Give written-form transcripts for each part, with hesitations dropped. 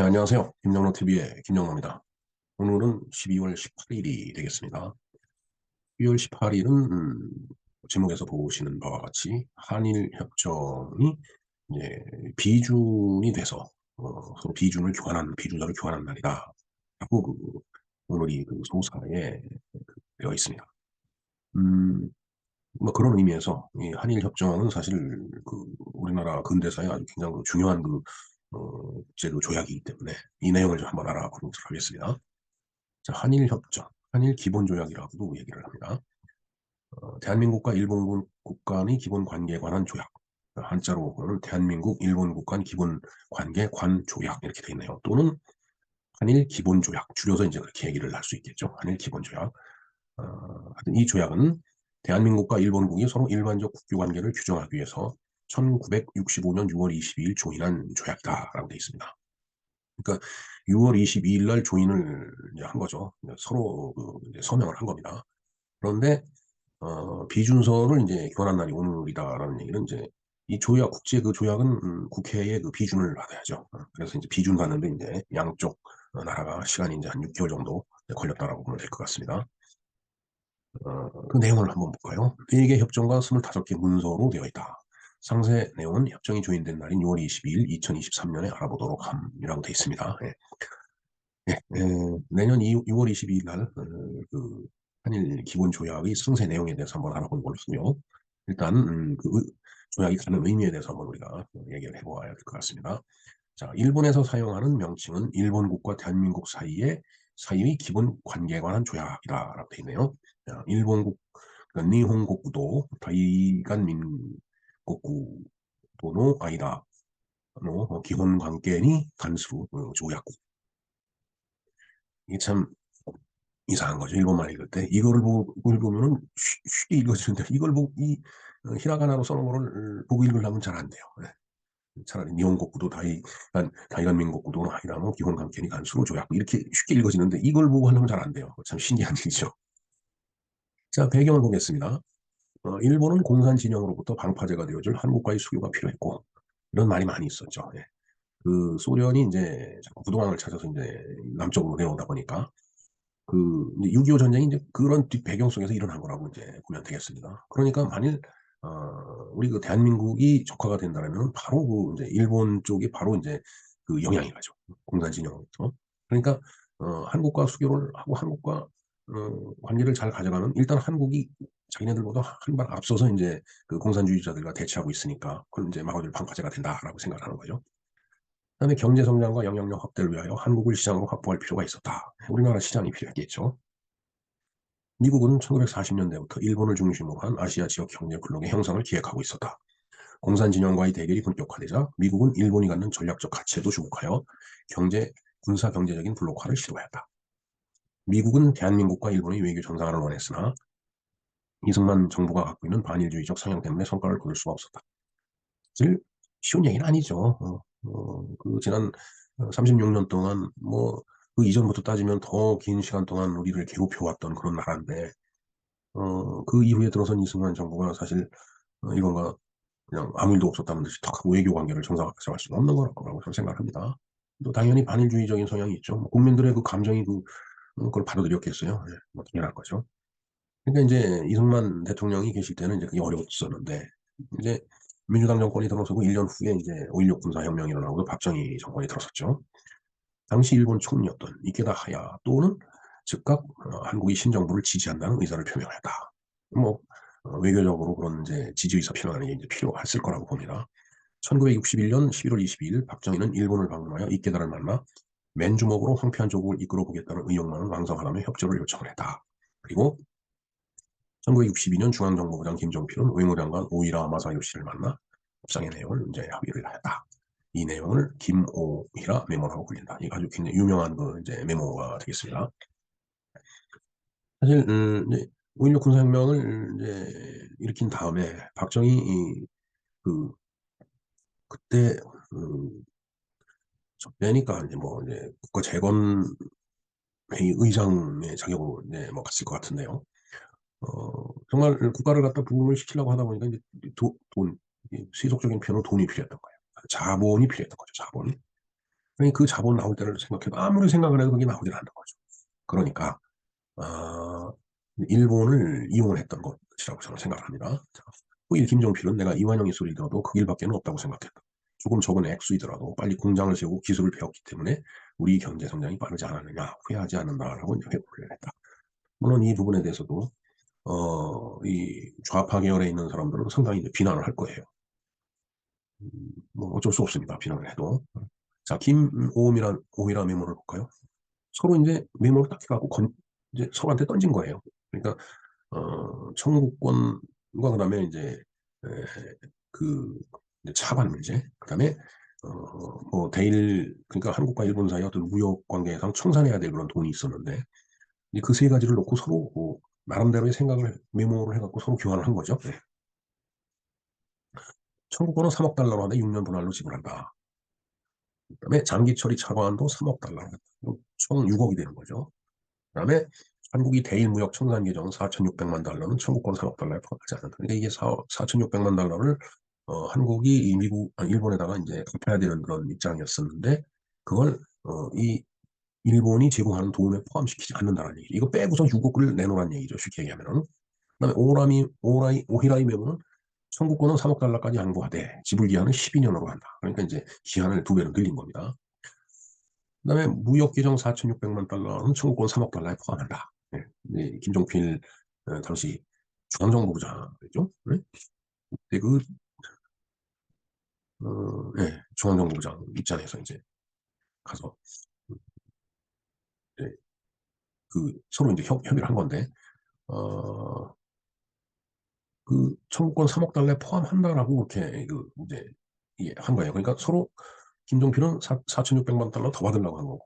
안녕하세요. 김영로TV의 김영로입니다. 오늘은 12월 18일이 되겠습니다. 12월 18일은 제목에서 보시는 바와 같이 한일 협정이 이제 비준이 돼서 서로 비준서를 교환한 날이다. 라고 오늘이 소사에 되어 있습니다. 뭐 그런 의미에서 이 한일 협정은 사실 우리나라 근대사에 아주 굉장히 중요한 국제 조약이기 때문에 이 내용을 좀 한번 알아보도록 하겠습니다. 자, 한일 협정, 한일 기본조약이라고도 얘기를 합니다. 대한민국과 일본국 간의 기본 관계에 관한 조약. 한자로는 대한민국, 일본국 간 기본 관계 관조약 이렇게 되어 있네요. 또는 한일 기본조약, 줄여서 이제 그렇게 얘기를 할 수 있겠죠. 한일 기본조약. 하여튼 이 조약은 대한민국과 일본국이 서로 일반적 국교 관계를 규정하기 위해서 1965년 6월 22일 조인한 조약이다라고 되어 있습니다. 그러니까 6월 22일 날 조인을 이제 한 거죠. 서로 이제 서명을 한 겁니다. 그런데 비준서를 이제 교환한 날이 오늘이다라는 얘기는 이제 이 조약, 국제 조약은 국회의 비준을 받아야죠. 그래서 이제 비준 받는데 이제 양쪽 나라가 시간이 이제 한 6개월 정도 걸렸다라고 보면 될 것 같습니다. 그 내용을 한번 볼까요? 4개 협정과 25개 문서로 되어 있다. 상세 내용은 협정이 조인된 날인 6월 22일 2023년에 알아보도록 함이라고 되어 있습니다. 예. 예, 내년 6월 22일 날 한일 기본 조약의 상세 내용에 대해서 한번 알아보는 걸로 하고요. 일단 조약이 가는 의미에 대해서 한번 우리가 얘기를 해보아야 될 것 같습니다. 자, 일본에서 사용하는 명칭은 일본국과 대한민국 사이의 기본 관계에 관한 조약이다라고 되어 있네요. 자, 일본국, 그러니까 니혼고쿠도 다이간민국구도노 아이다. 기본 관계니 간수 조약. 이게 참 이상한 거죠. 일본말 읽을 때. 이거를 보면은 쉽게 읽어지는데, 이걸 보고, 히라가나로 써놓은 거를 보고 읽으려면 잘 안 돼요. 네. 차라리 니혼고쿠도 다이간민국구도 아이라면 기본 관계니 간수로 조약. 이렇게 쉽게 읽어지는데, 이걸 보고 하려면 잘 안 돼요. 참 신기한 일이죠. 자, 배경을 보겠습니다. 일본은 공산 진영으로부터 방파제가 되어줄 한국과의 수교가 필요했고, 이런 말이 많이 있었죠. 예. 소련이 이제 자꾸 부동항을 찾아서 이제 남쪽으로 내려오다 보니까, 이제 6.25 전쟁이 이제 그런 배경 속에서 일어난 거라고 이제 보면 되겠습니다. 그러니까 만일, 우리 대한민국이 적화가 된다면 바로 이제 일본 쪽이 바로 이제 영향이 가죠. 공산 진영으로부터. 그러니까, 한국과 수교를 하고 한국과, 관계를 잘 가져가면 일단 한국이 자기네들보다 한 발 앞서서 이제 공산주의자들과 대치하고 있으니까 그건 이제 막아줄 방파제가 된다라고 생각하는 거죠. 그다음에 경제 성장과 영향력 확대를 위하여 한국을 시장으로 확보할 필요가 있었다. 우리나라 시장이 필요했겠죠. 미국은 1940년대부터 일본을 중심으로 한 아시아 지역 경제 블록의 형성을 기획하고 있었다. 공산 진영과의 대결이 본격화되자 미국은 일본이 갖는 전략적 가치에도 주목하여 군사 경제적인 블록화를 시도했다. 미국은 대한민국과 일본의 외교 정상화를 원했으나 이승만 정부가 갖고 있는 반일주의적 성향 때문에 성과를 거둘 수가 없었다. 사실 쉬운 얘기는 아니죠. 지난 36년 동안 그 이전부터 따지면 더 긴 시간 동안 우리를 괴롭혀왔던 그런 나라인데 그 이후에 들어선 이승만 정부가 사실 이건가 그냥 아무 일도 없었다는 듯이 턱 하고 외교 관계를 정상화할 수는 없는 거라고 저는 생각합니다. 또 당연히 반일주의적인 성향이 있죠. 국민들의 감정이 그걸 받아들였겠어요. 예, 당연한 거죠. 그러니까 이제 이승만 대통령이 계실 때는 이제 그게 어려웠었는데 이제 민주당 정권이 들어서고 1년 후에 이제 5.16 군사혁명이 일어나고 박정희 정권이 들어섰죠. 당시 일본 총리였던 이케다 하야토는 즉각 한국이 신정부를 지지한다는 의사를 표명했다. 뭐 외교적으로 그런 이제 지지 의사 표명하는 게 이제 필요했을 거라고 봅니다. 1961년 11월 22일 박정희는 일본을 방문하여 이케다를 만나 맨주먹으로 황폐한 조국을 이끌어 보겠다는 의욕만을 왕성하다며 협조를 요청을 했다. 그리고 1962년 중앙정보부장 김종필은 외무장관 오이라 마사요시를 만나 협상의 내용을 이제 합의를 했다. 이 내용을 김오이라 메모라고 불린다. 이거 아주 굉장히 유명한 이제 메모가 되겠습니다. 사실 이제 5.16 군사혁명을 이제 일으킨 다음에 박정희 그 그때 적대니까 이제 이제 국가재건회의 의장의 자격으로 이제 갔을 것 같은데요. 정말 국가를 갖다 부흥을 시키려고 하다 보니까 이제 돈, 세속적인 표현은 돈이 필요했던 거예요. 자본이 필요했던 거죠. 자본이. 그러니까 그 자본 나올 때를 생각해도 아무리 생각을 해도 그게 나오질 않는 거죠. 그러니까 아, 일본을 이용을 했던 것이라고 저는 생각합니다. 자, 후일 김종필은 내가 이완용이 소리를 들어도 그 길밖에는 없다고 생각했다. 조금 적은 액수이더라도 빨리 공장을 세우고 기술을 배웠기 때문에 우리 경제 성장이 빠르지 않았느냐 후회하지 않는다라고 이제 회고를 했다. 물론 이 부분에 대해서도 이 좌파 계열에 있는 사람들은 상당히 이제 비난을 할 거예요. 뭐 어쩔 수 없습니다. 비난을 해도. 자, 김오미라 메모를 볼까요? 서로 이제 메모를 딱 해갖고 이제 서로한테 던진 거예요. 그러니까 청구권과 그다음에 이제 에, 그 이제 차관 문제, 그다음에 뭐 대일 그러니까 한국과 일본 사이 어떤 무역 관계상 청산해야 될 그런 돈이 있었는데 그 세 가지를 놓고 서로 나름대로의 생각을 메모를 해갖고 서로 교환을 한 거죠. 네. 청구권은 3억 달러로 하되 6년 분할로 지불한다. 그다음에 장기 처리 차관도 3억 달러, 총 6억이 되는 거죠. 그다음에 한국이 대일 무역 청산 계정 4,600만 달러는 청구권 3억 달러에 포함하지 않는다. 그러니까 이게 4,600만 달러를 한국이 일본에다가 이제 갚아야 되는 그런 입장이었었는데 그걸 이 일본이 제공하는 돈에 포함시키지 않는다는 얘기. 이거 빼고서 6억을 내놓으라는 얘기죠. 쉽게 얘기하면은. 그다음에 오히라이 메모는 청구권은 3억 달러까지 양보하되 지불 기한은 12년으로 한다. 그러니까 이제 기한을 2배로 늘린 겁니다. 그다음에 무역 계정 4,600만 달러는 청구권 3억 달러에 포함한다. 네. 김종필 당시 중앙정보부장이죠. 네? 그 중앙정보부장 입장에서 이제 가서 네, 그 서로 이제 협의를 한 건데 어, 그 청구권 3억 달러에 포함한다라고 그렇게 이제 한 거예요. 그러니까 서로 김종필은 4,600만 달러 더 받으려고 한 거고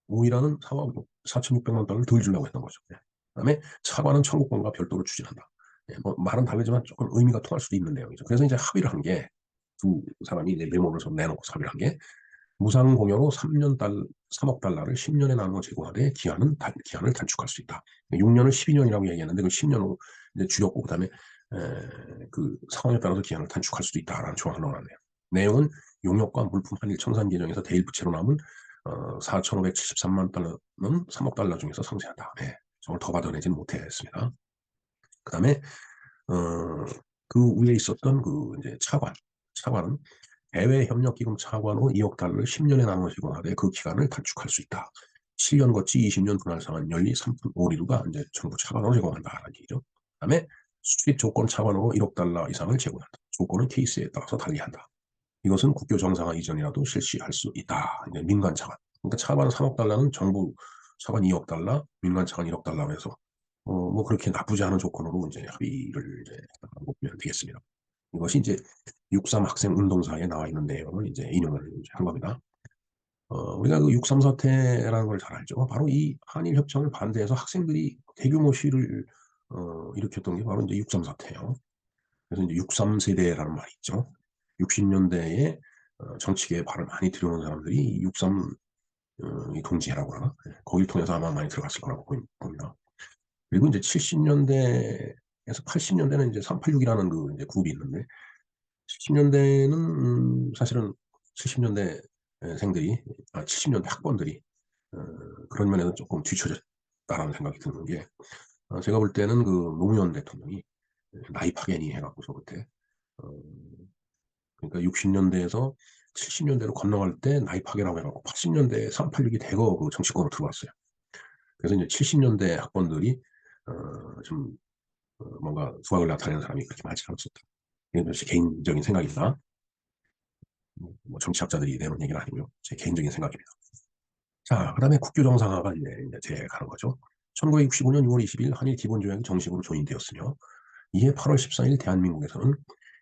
오이라는 4,600만 달러를 덜 주려고 했던 거죠. 네. 그다음에 차관은 청구권과 별도로 추진한다. 예, 뭐 말은 다르지만 조금 의미가 통할 수도 있는데요. 그래서 이제 합의를 한 게 두 사람이 이제 메모를 좀 내놓고 합의를 한 게 무상공여로 3억 달러를 10년에 나누어 제공하되 기한을 단축할 수 있다. 6년을 12년이라고 얘기했는데 그 10년으로 이제 줄였고 그다음에 그 상황에 따라서 기한을 단축할 수도 있다라는 조항을 넣어놨네요. 내용은 용역과 물품 한일 청산 계정에서 대일 부채로 남은 4,573만 달러는 3억 달러 중에서 상쇄한다. 네, 저걸 더 받아내지는 못했습니다. 그다음에 어, 그 위에 있었던 그 이제 차관은 해외협력기금 차관으로 2억 달러를 10년에 나눠 제공하되 그 기간을 단축할 수 있다. 7년 거치 20년 분할 상환 연리 3분 5리루가 이제 전부 차관으로 제공한다라는 얘기죠. 그다음에 수입 조건 차관으로 1억 달러 이상을 제공한다. 조건은 케이스에 따라서 달리한다. 이것은 국교 정상화 이전이라도 실시할 수 있다. 이제 민간 차관. 그러니까 차관 3억 달러는 정부 차관 2억 달러, 민간 차관 1억 달러로 해서 뭐 그렇게 나쁘지 않은 조건으로 이제 합의를 이제 보면 되겠습니다. 이것이 이제 6.3 학생 운동사에 나와 있는 내용을 이제 인용을 이제 한 겁니다. 우리가 그 6.3 사태라는 걸 잘 알죠. 바로 이 한일 협정을 반대해서 학생들이 대규모 시위를 일으켰던 게 바로 이제 6.3 사태예요. 그래서 이제 63 세대라는 말이 있죠. 60년대에 정치계에 발을 많이 들여놓은 사람들이 63 이 동지회라고 하나? 거기를 통해서 아마 많이 들어갔을 거라고 봅니다. 그리고 이제 70년대에서 80년대는 이제 386이라는 그 이제 그룹이 있는데 70년대는 사실은 70년대 생들이 70년대 학번들이 어, 그런 면에서 조금 뒤처졌다라는 생각이 드는 게 제가 볼 때는 그 노무현 대통령이 나이 파견이 해갖고서 그때 어, 그러니까 60년대에서 70년대로 건너갈 때 나이 파괴라고 해갖고 80년대에 386이 대거 그 정치권으로 들어왔어요. 그래서 이제 70년대 학번들이 좀 뭔가 두각을 나타내는 사람이 그렇게 많지 않았었다. 이건 제 개인적인 생각입니다. 뭐 정치학자들이 내놓은 얘기는 아니고요. 제 개인적인 생각입니다. 자, 그 다음에 국교 정상화가 이제 재가는 거죠. 1965년 6월 20일 한일 기본조약이 정식으로 조인되었으며 이해 8월 14일 대한민국에서는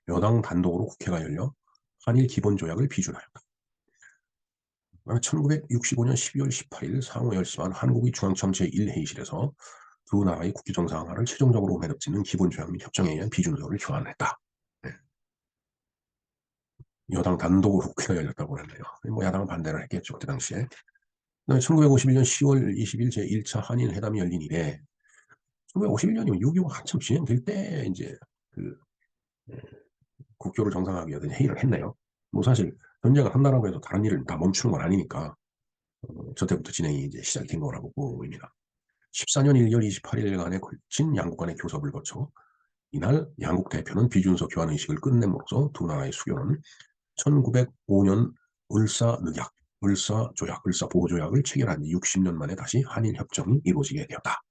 여당 단독으로 국회가 열려 한일 기본조약을 비준하였다. 1965년 12월 18일 상호 10시 반 한국의 중앙청 제1회의실에서 두 나라의 국교 정상화를 최종적으로 매듭짓는 기본조약 및 협정에 의한 비준서를 교환했다. 네. 여당 단독으로 국회가 열렸다고 했네요. 뭐 야당은 반대를 했겠죠. 그때 당시에. 1951년 10월 20일 제1차 한일 회담이 열린 이래 1951년이면 6.25 한참 진행될 때 이제 그 국교를 정상화하기 위한 회의를 했네요. 뭐 사실 전쟁을 한다라고 해서 다른 일을 다 멈추는 건 아니니까 저때부터 진행이 이제 시작이 된 거라고 보입니다. 14년 1월 28일간의 걸친 양국 간의 교섭을 거쳐 이날 양국 대표는 비준서 교환 의식을 끝냄으로써 두 나라의 수교는 1905년 을사보호조약을 체결한 지 60년 만에 다시 한일협정이 이루어지게 되었다.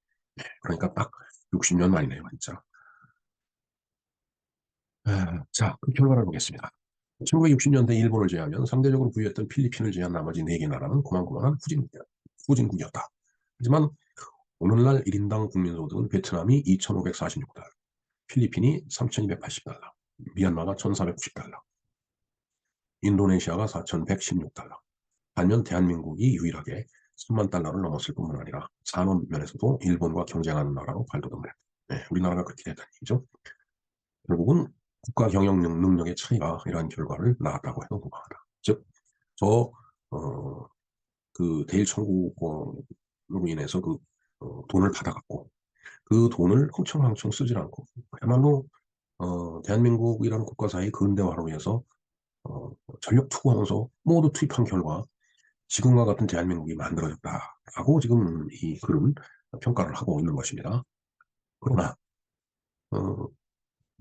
그러니까 딱 60년 만이네요, 진짜. 자, 그 결과를 보겠습니다. 1960년대 일본을 제외하면 상대적으로 부유했던 필리핀을 제외한 나머지 4개 나라는 고만고만한 후진국이었다. 하지만 오늘날 1인당 국민소득은 베트남이 2,546달러, 필리핀이 3,280달러, 미얀마가 1,490달러, 인도네시아가 4,116달러. 반면 대한민국이 유일하게 3만 달러를 넘었을 뿐만 아니라 산업 면에서도 일본과 경쟁하는 나라로 발돋움을 했다. 네, 우리나라가 그렇게 됐다는 얘기죠. 결국은 국가 경영 능력의 차이가 이러한 결과를 낳았다고 해도 무방하다. 즉, 저, 어, 그 대일 청구권으로 인해서 돈을 받아갖고 그 돈을 흥청망청 쓰질 않고 그야말로 대한민국이라는 국가사의 근대화로 위해서 전력 투구하면서 모두 투입한 결과 지금과 같은 대한민국이 만들어졌다라고 지금 이 글은 평가를 하고 있는 것입니다. 그러나 어,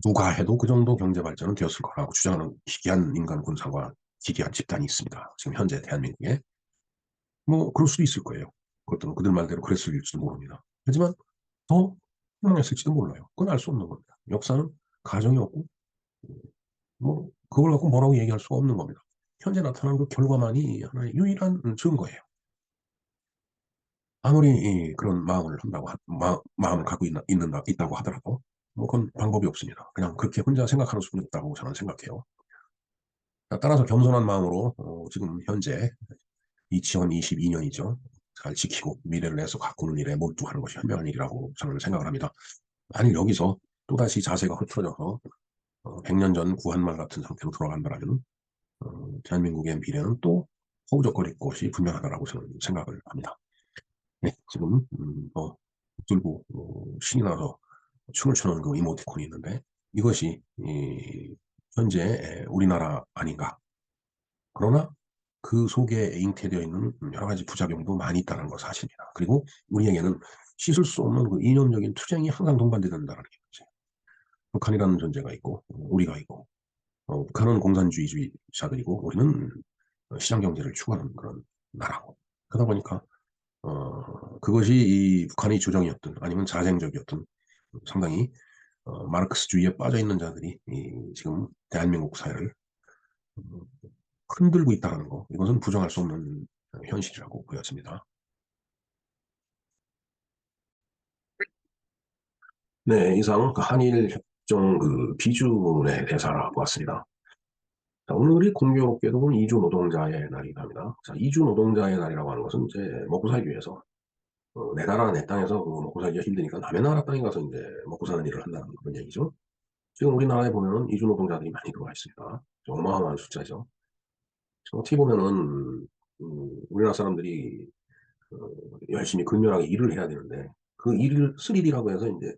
누가 해도 그 정도 경제 발전은 되었을 거라고 주장하는 기괴한 인간 군상과 기괴한 집단이 있습니다. 지금 현재 대한민국에 뭐 그럴 수도 있을 거예요. 그것도 그들 말대로 그랬을지도 모릅니다. 하지만 더 흥망했을지도 몰라요. 그건 알 수 없는 겁니다. 역사는 가정이 없고 뭐 그걸 갖고 뭐라고 얘기할 수가 없는 겁니다. 현재 나타난 그 결과만이 하나의 유일한 증거예요. 아무리 그런 마음을 한다고 마음을 갖고 있다고 하더라도 뭐 그건 방법이 없습니다. 그냥 그렇게 혼자 생각하는 수는 있다고 저는 생각해요. 따라서 겸손한 마음으로 지금 현재 2022년이죠. 잘 지키고 미래를 내서 가꾸는 일에 몰두하는 것이 현명한 일이라고 저는 생각을 합니다. 만일 여기서 또다시 자세가 흐트러져서 100년 전 구한말 같은 상태로 돌아간다면 대한민국의 미래는 또 허우적거릴 것이 분명하다고 저는 생각을 합니다. 네, 지금 들고 신이 나서 춤을 추는 그 이모티콘이 있는데 이것이 현재 우리나라 아닌가. 그러나 그 속에 잉태되어 있는 여러 가지 부작용도 많이 있다는 거 사실입니다. 그리고 우리에게는 씻을 수 없는 그 이념적인 투쟁이 항상 동반된다는 게 문제예요. 북한이라는 존재가 있고 우리가 있고 북한은 공산주의자들이고 우리는 시장 경제를 추구하는 그런 나라고 그러다 보니까 그것이 이 북한의 조정이었든 아니면 자생적이었든 상당히 마르크스주의에 빠져 있는 자들이 지금 대한민국 사회를 어, 흔들고 있다는 거 이것은 부정할 수 없는 현실이라고 보여집니다. 네, 이상 그 한일 협정 그 비준에 대해서 알아보았습니다. 자, 오늘이 공교롭게도 이주 노동자의 날이기도 합니다. 자, 이주 노동자의 날이라고 하는 것은 이제 먹고 살기 위해서 내 나라 내 땅에서 먹고 살기가 힘드니까 남의 나라 땅에 가서 이제 먹고 사는 일을 한다는 그런 얘기죠. 지금 우리나라에 보면은 이주 노동자들이 많이 들어와 있습니다. 어마어마한 숫자죠. 어떻게 보면은 우리나라 사람들이 어, 열심히 근면하게 일을 해야 되는데 그 일을 3D라고 해서 이제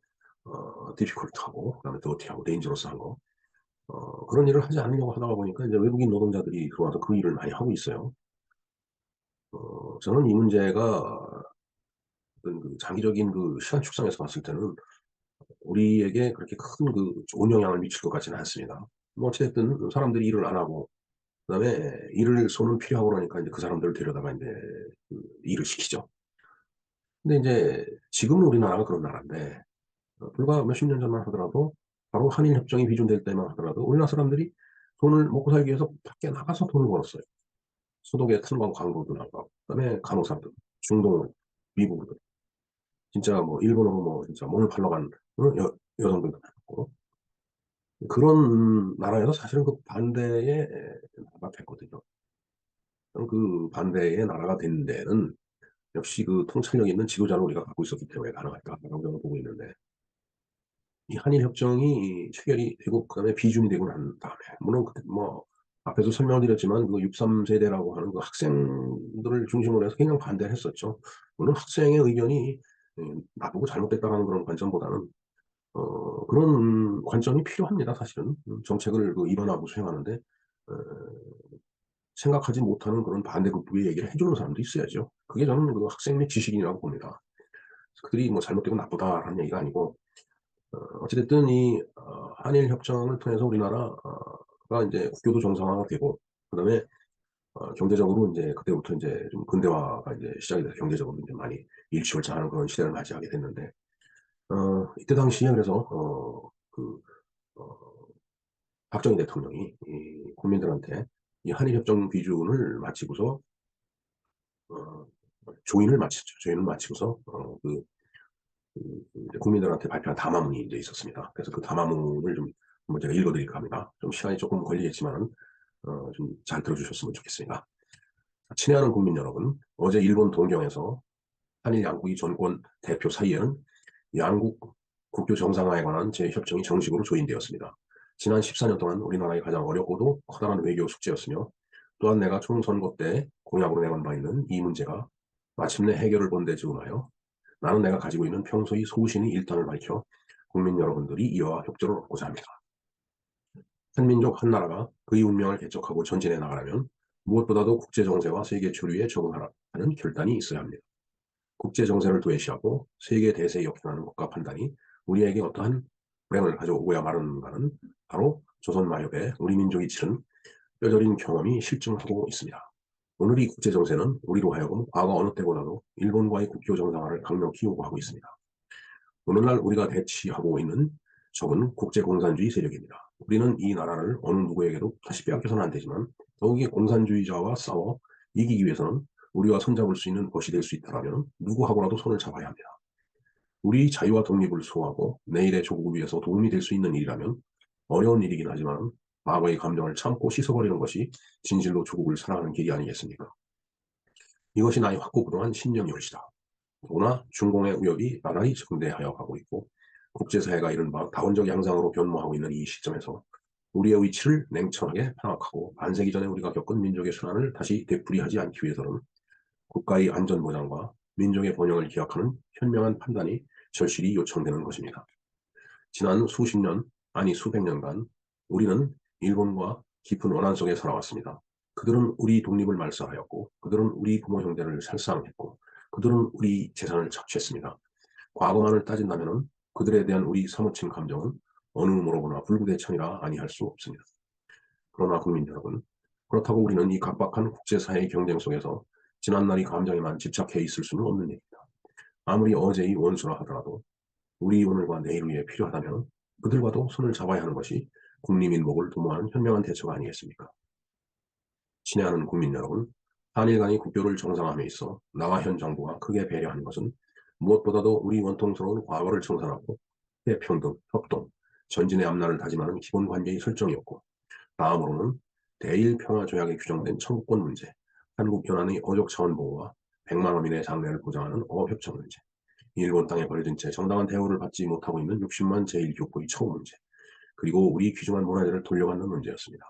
디피컬트하고 그다음에 더티하고 데인저러스한 거 그런 일을 하지 않으려고 하다가 보니까 이제 외국인 노동자들이 들어와서 그 일을 많이 하고 있어요. 저는 이 문제가 어떤 그 장기적인 그 시간 축성에서 봤을 때는 우리에게 그렇게 큰 그 좋은 영향을 미칠 것 같지는 않습니다. 뭐 어쨌든 사람들이 일을 안 하고 그다음에 일을 손은 필요하고 그러니까 이제 그 사람들을 데려다가 이제 그 일을 시키죠. 근데 이제 지금 우리나라가 그런 나라인데 불과 몇십 년 전만 하더라도 바로 한일 협정이 비준될 때만 하더라도 우리나라 사람들이 돈을 먹고 살기 위해서 밖에 나가서 돈을 벌었어요. 소독의 탐방 광고도 나가고 그다음에 간호사들, 중동을, 미국을 진짜 뭐 일본으로 뭐 진짜 몸을 팔러 간 여성들도 많고 그런 나라에서 사실은 그 반대의 나라가 됐거든요. 그 반대의 나라가 된 데는 역시 그 통찰력 있는 지도자를 우리가 갖고 있었기 때문에 가능할까라고 저는 보고 있는데 이 한일 협정이 체결이 되고 그다음에 비준이 되고 난 다음에 물론 그때 뭐 앞에서 설명을 드렸지만 그 63 세대라고 하는 그 학생들을 중심으로 해서 굉장히 반대를 했었죠. 물론 학생의 의견이 나쁘고 잘못됐다는 그런 관점보다는 그런 관점이 필요합니다. 사실은 정책을 그 입안하고 수행하는데 어, 생각하지 못하는 그런 반대급부의 얘기를 해 주는 사람도 있어야죠. 그게 저는 그 학생의 지식인이라고 봅니다. 그들이 뭐 잘못되고 나쁘다라는 얘기가 아니고 어찌 됐든 이 한일 협정을 통해서 우리나라가 인제 국교도 정상화가 되고, 그다음에 경제적으로 인제 그때부터 인제 좀 근대화가 이제 시작이 돼서 경제적으로 인제 많이 일취월장하는 그런 시대를 맞이하게 됐는데, 이때 당시에 그래서 그 어 박정희 대통령이 이 국민들한테 이 한일 협정 비준을 마치고서 어 조인을 마치죠. 조인을 마치고서 이제 국민들한테 발표한 담화문이 인제 있었습니다. 그래서 그 담화문을 좀 한번 제가 읽어 드릴까 합니다. 좀 시간이 쪼끔 걸리겠지만은 좀 잘 들어 주셨으면 좋겠습니다. 친애하는 국민 여러분, 어제 일본 동경에서 한일 양국의 정권 대표 사이에는 양국 국교 정상화에 관한 재협정이 정식으로 조인되었습니다. 지난 14년 동안 우리나라의 가장 어렵고도 커다란 외교 숙제였으며, 또한 내가 총선거 때 공약으로 내건 바 있는 이 문제가 마침내 해결을 본 데 즈음하여 나는 내가 가지고 있는 평소의 소신의 일단을 밝혀 국민 여러분들이 이와 협조를 얻고자 합니다. 한민족 한나라가 그의 운명을 개척하고 전진해 나가려면 무엇보다도 국제 정세와 세계 주류에 적응하는 결단이 있어야 합니다. 국제 정세를 도외시하고 세계 대세에 역행하는 국가 판단이 우리에게 어떠한 불행을 가져오고야 마는가는 바로 조선 마협에 우리 민족이 치른 뼈저린 경험이 실증하고 있습니다. 오늘 이 국제 정세는 우리로 하여금 과거 어느 때보다도 일본과의 국교 정상화를 강력히 요구하고 있습니다. 오늘날 우리가 대치하고 있는 적은 국제공산주의 세력입니다. 우리는 이 나라를 어느 누구에게도 다시 빼앗겨서는 안 되지만, 더욱이 공산주의자와 싸워 이기기 위해서는 우리와 손잡을 수 있는 것이 될 수 있다면 누구하고라도 손을 잡아야 합니다. 우리 자유와 독립을 수호하고 내일의 조국을 위해서 도움이 될 수 있는 일이라면 어려운 일이긴 하지만 과거의 감정을 참고 씻어버리는 것이 진실로 조국을 사랑하는 길이 아니겠습니까? 이것이 나의 확고부동한 신념이 옳시다. 더구나 중공의 위협이 나날이 증대하여 가고 있고 국제사회가 이른바 다원적 양상으로 변모하고 있는 이 시점에서 우리의 위치를 냉철하게 파악하고 반세기 전에 우리가 겪은 민족의 순환을 다시 되풀이하지 않기 위해서는 국가의 안전보장과 민족의 번영을 기약하는 현명한 판단이 절실히 요청되는 것입니다. 지난 수십 년, 아니 수백 년간 우리는 일본과 깊은 원한 속에 살아왔습니다. 그들은 우리 독립을 말살하였고, 그들은 우리 부모 형제를 살상했고, 그들은 우리 재산을 착취했습니다. 과거만을 따진다면 그들에 대한 우리 사무친 감정은 어느 모로보나 불구대천이라 아니할 수 없습니다. 그러나 국민 여러분, 그렇다고 우리는 이 각박한 국제사회의 경쟁 속에서 지난날의 감정에만 집착해 있을 수는 없는 얘기입니다. 아무리 어제의 원수라 하더라도 우리 오늘과 내일 위해 필요하다면 그들과도 손을 잡아야 하는 것이 국리민복을 도모하는 현명한 대처가 아니겠습니까? 친애하는 국민 여러분, 한일 간의 국교를 정상화함에 있어 나와 현 정부가 크게 배려하는 것은 무엇보다도 우리 원통스러운 과거를 청산하고 평등, 협동, 전진의 앞날을 다짐하는 기본 관계의 설정이었고, 다음으로는 대일 평화조약에 규정된 청구권 문제, 한국 현안의 어족 차원 보호와 100만 어민의 장래를 보장하는 어협정 문제, 일본 땅에 버려진 채 정당한 대우를 받지 못하고 있는 60만 제1교포의 처우 문제, 그리고 우리 귀중한 문화재를 돌려받는 문제였습니다.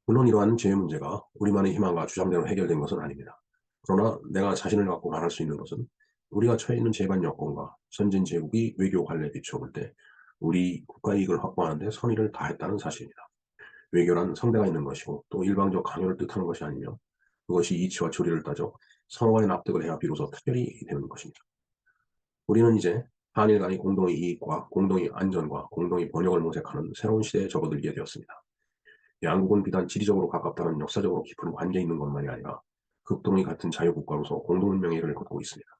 물론 이러한 재해 문제가 우리만의 희망과 주장대로 해결된 것은 아닙니다. 그러나 내가 자신을 갖고 말할 수 있는 것은 우리가 처해 있는 재반 여건과 선진 제국의 외교 관례에 비추어 볼 때 우리 국가 이익을 확보하는 데 선의를 다했다는 사실입니다. 외교란 상대가 있는 것이고 또 일방적 강요를 뜻하는 것이 아니며, 그것이 이치와 조리를 따져 상호간에 납득을 해야 비로소 타결이 되는 것입니다. 우리는 이제 한일 간의 공동의 이익과 공동의 안전과 공동의 번영을 모색하는 새로운 시대에 접어들게 되었습니다. 양국은 비단 지리적으로 가깝다는 역사적으로 깊은 관계에 있는 것만이 아니라 극동의 같은 자유국가로서 공동의 명예를 걷고 있습니다.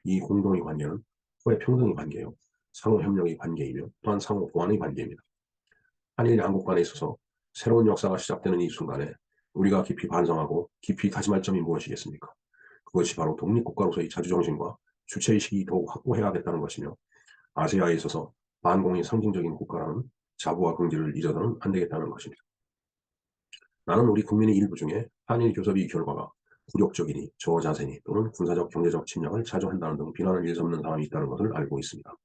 이 공동의 관계는 서로의 평등의 관계요, 상호 협력의 관계이며 또한 상호 보완의 관계입니다. 한일 양국 간에 있어서 새로운 역사가 시작되는 이 순간에 우리가 깊이 반성하고 깊이 다짐할 점이 무엇이겠습니까? 그것이 바로 독립국가로서의 자주정신과 주체의식이 더욱 확고해야겠다는 것이며, 아시아에 있어서 반공의 상징적인 국가라는 자부와 긍지를 잊어서는 안 되겠다는 것입니다. 나는 우리 국민의 일부 중에 한일 교섭의 결과가 굴욕적이니 저자세니 또는 군사적 경제적 침략을 자주 한다는 등 비난을 일삼는 사람이 있다는 것을 알고 있습니다.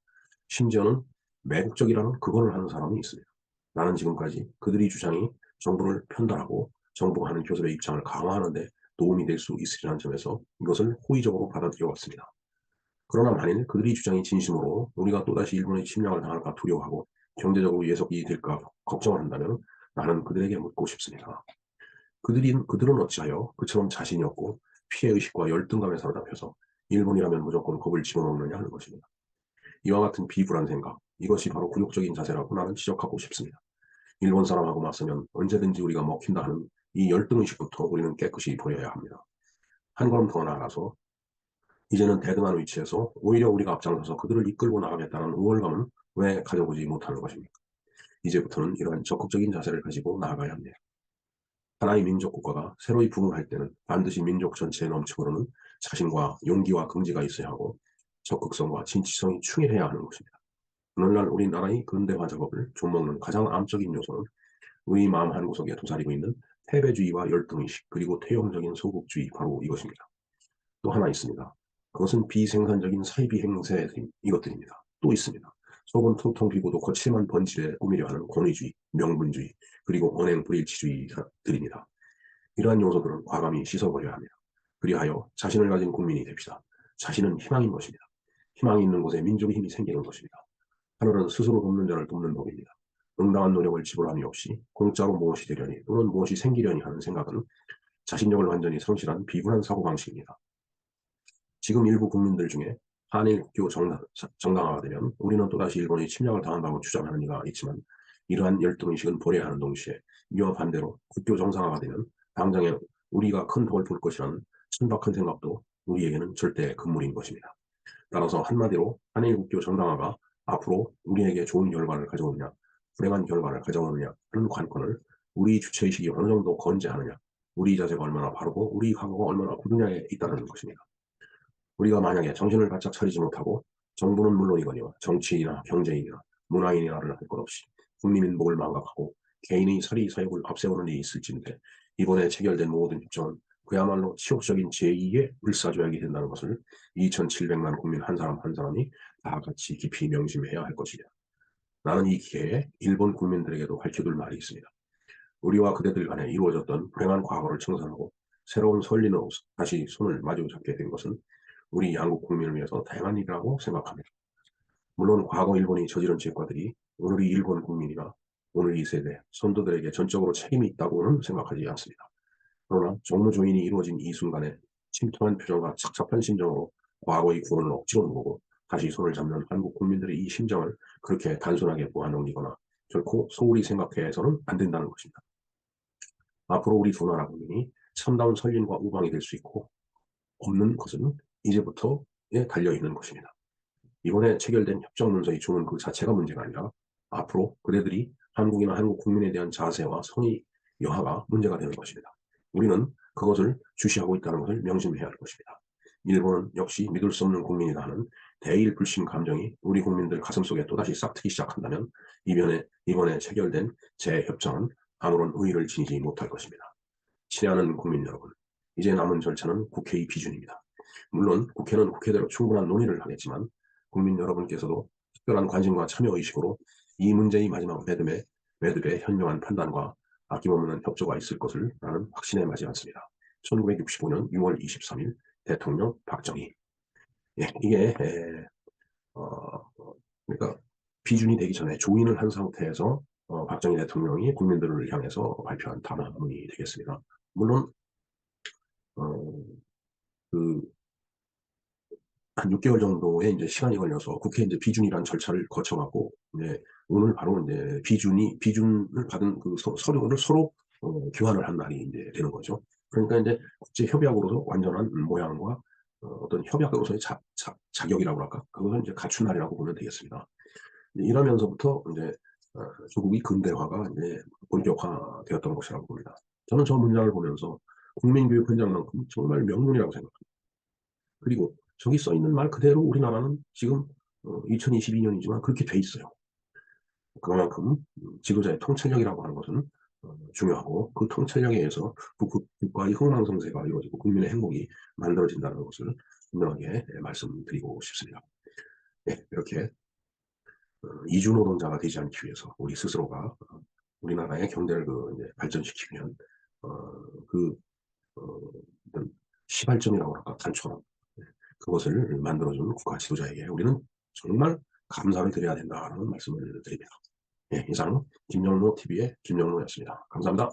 심지어는 매국적이라는 극언을 하는 사람이 있습니다. 나는 지금까지 그들이 주장이 정부를 편달하고 정부가 하는 교섭의 입장을 강화하는 데 도움이 될 수 있으리라는 점에서 이것을 호의적으로 받아들여 왔습니다. 그러나 만일 그들이 주장이 진심으로 우리가 또다시 일본의 침략을 당할까 두려워하고 경제적으로 예속이 될까 걱정을 한다면 나는 그들에게 묻고 싶습니다. 그들은 어찌하여 그처럼 자신이 없고 피해의식과 열등감에 사로잡혀서 일본이라면 무조건 겁을 집어먹느냐 하는 것입니다. 이와 같은 비굴한 생각, 이것이 바로 굴욕적인 자세라고 나는 지적하고 싶습니다. 일본 사람하고 맞서면 언제든지 우리가 먹힌다 하는 이 열등의식부터 우리는 깨끗이 버려야 합니다. 한 걸음 더 나아가서 이제는 대등한 위치에서 오히려 우리가 앞장서서 그들을 이끌고 나가겠다는 우월감은 왜 가져보지 못하는 것입니까? 이제부터는 이러한 적극적인 자세를 가지고 나아가야 합니다. 하나의 민족 국가가 새로이 부흥할 때는 반드시 민족 전체의 넘치고르는 자신과 용기와 긍지가 있어야 하고 적극성과 진취성이 충실해야 하는 것입니다. 오늘날 우리나라의 근대화 작업을 좀먹는 가장 암적인 요소는 우리 마음 한구석에 도사리고 있는 패배주의와 열등의식 그리고 태형적인 소극주의 바로 이것입니다. 또 하나 있습니다. 그것은 비생산적인 사이비 행세 이것들입니다. 또 있습니다. 속은 텅텅 비고도 거칠만 번지에 꾸미려 하는 권위주의, 명분주의, 그리고 언행 불일치주의들입니다. 이러한 요소들은 과감히 씻어버려야 합니다. 그리하여 자신을 가진 국민이 됩시다. 자신은 희망인 것입니다. 희망이 있는 곳에 민족의 힘이 생기는 것입니다. 하늘은 스스로 돕는 자를 돕는 법입니다. 응당한 노력을 지불함이 없이 공짜로 무엇이 되려니 또는 무엇이 생기려니 하는 생각은 자신력을 완전히 성실한 비굴한 사고방식입니다. 지금 일부 국민들 중에 한일 국교 정당화가 되면 우리는 또다시 일본이 침략을 당한다고 주장하는 이가 있지만 이러한 열등의식은 버려야 하는 동시에 이와 반대로 국교 정상화가 되면 당장에 우리가 큰 덕을 볼 것이라는 천박한 생각도 우리에게는 절대 금물인 것입니다. 따라서 한마디로 한일 국교 정당화가 앞으로 우리에게 좋은 결과를 가져오느냐 불행한 결과를 가져오느냐 하는 관건을 우리 주체의식이 어느 정도 건재하느냐 우리 자세가 얼마나 바르고 우리 각오가 얼마나 굳으냐에 있다는 것입니다. 우리가 만약에 정신을 바짝 차리지 못하고 정부는 물론이거니와 정치인이나 경제인이나 문화인이나를 할 것 없이 국민민복을 망각하고 개인의 사리사욕을 앞세우는 일이 있을진데 이번에 체결된 모든 협정은 그야말로 치욕적인 제2의 을사조약이 된다는 것을 2700만 국민 한 사람 한 사람이 다 같이 깊이 명심해야 할 것이다. 나는 이 기회에 일본 국민들에게도 밝혀둘 말이 있습니다. 우리와 그대들 간에 이루어졌던 불행한 과거를 청산하고 새로운 설린으로 다시 손을 마주잡게 된 것은 우리 양국 국민을 위해서 다양한 일이라고 생각합니다. 물론 과거 일본이 저지른 죄과들이 오늘 이 일본 국민이나 오늘 이 세대 선조들에게 전적으로 책임이 있다고는 생각하지 않습니다. 그러나 정무조인이 이루어진 이 순간에 침통한 표정과 착잡한 심정으로 과거의 구원을 억지로 누르고 다시 손을 잡는 한국 국민들의 이 심정을 그렇게 단순하게 보아넘기거나 결코 소홀히 생각해서는 안 된다는 것입니다. 앞으로 우리 두 나라 국민이 참다운 선린과 우방이 될 수 있고 없는 것은 이제부터에 달려있는 것입니다. 이번에 체결된 협정 문서의 주문 그 자체가 문제가 아니라 앞으로 그대들이 한국이나 한국 국민에 대한 자세와 성의 여하가 문제가 되는 것입니다. 우리는 그것을 주시하고 있다는 것을 명심해야 할 것입니다. 일본은 역시 믿을 수 없는 국민이다 하는 대일 불신 감정이 우리 국민들 가슴속에 또다시 싹트기 시작한다면 이번에 체결된 재협정은 아무런 의의를 지니지 못할 것입니다. 친애하는 국민 여러분, 이제 남은 절차는 국회의 비준입니다. 물론 국회는 국회대로 충분한 논의를 하겠지만 국민 여러분께서도 특별한 관심과 참여의식으로 이 문제의 마지막 매듭의 현명한 판단과 아낌없는 협조가 있을 것을 나는 확신에 마지 않습니다. 1965년 6월 23일 대통령 박정희. 예, 이게 그러니까 비준이 되기 전에 조인을 한 상태에서 박정희 대통령이 국민들을 향해서 발표한 담화문이 되겠습니다. 물론 그 한 6개월 정도의 이제 시간이 걸려서 국회 이제 비준이란 절차를 거쳐갖고 이제 오늘 바로 이제 비준을 받은 그 서류를 서로 교환을 한 날이 이제 되는 거죠. 그러니까 이제 국제 협약으로서 완전한 모양과 어떤 협약으로서의 자격이라고 할까 그것을 이제 갖춘 날이라고 보면 되겠습니다. 이러면서부터 이제 조국이 근대화가 이제 본격화되었던 것이라고 봅니다. 저는 저 문장을 보면서 국민교육 현장만큼 정말 명문이라고 생각합니다. 그리고 저기 써 있는 말 그대로 우리나라는 지금 2022년이지만 그렇게 돼 있어요. 그만큼 지도자의 통찰력이라고 하는 것은 중요하고 그 통찰력에 의해서 국가의 흥망성쇠가 이루어지고 국민의 행복이 만들어진다는 것을 분명하게 말씀드리고 싶습니다. 네, 이렇게 이주 노동자가 되지 않기 위해서 우리 스스로가 우리나라의 경제를 이제 발전시키기 위한 그 어떤 시발점이라고 할까 단초로 그것을 만들어준 국가 지도자에게 우리는 정말 감사를 드려야 된다는 말씀을 드립니다. 예, 이상 김영로 TV의 김영로였습니다. 감사합니다.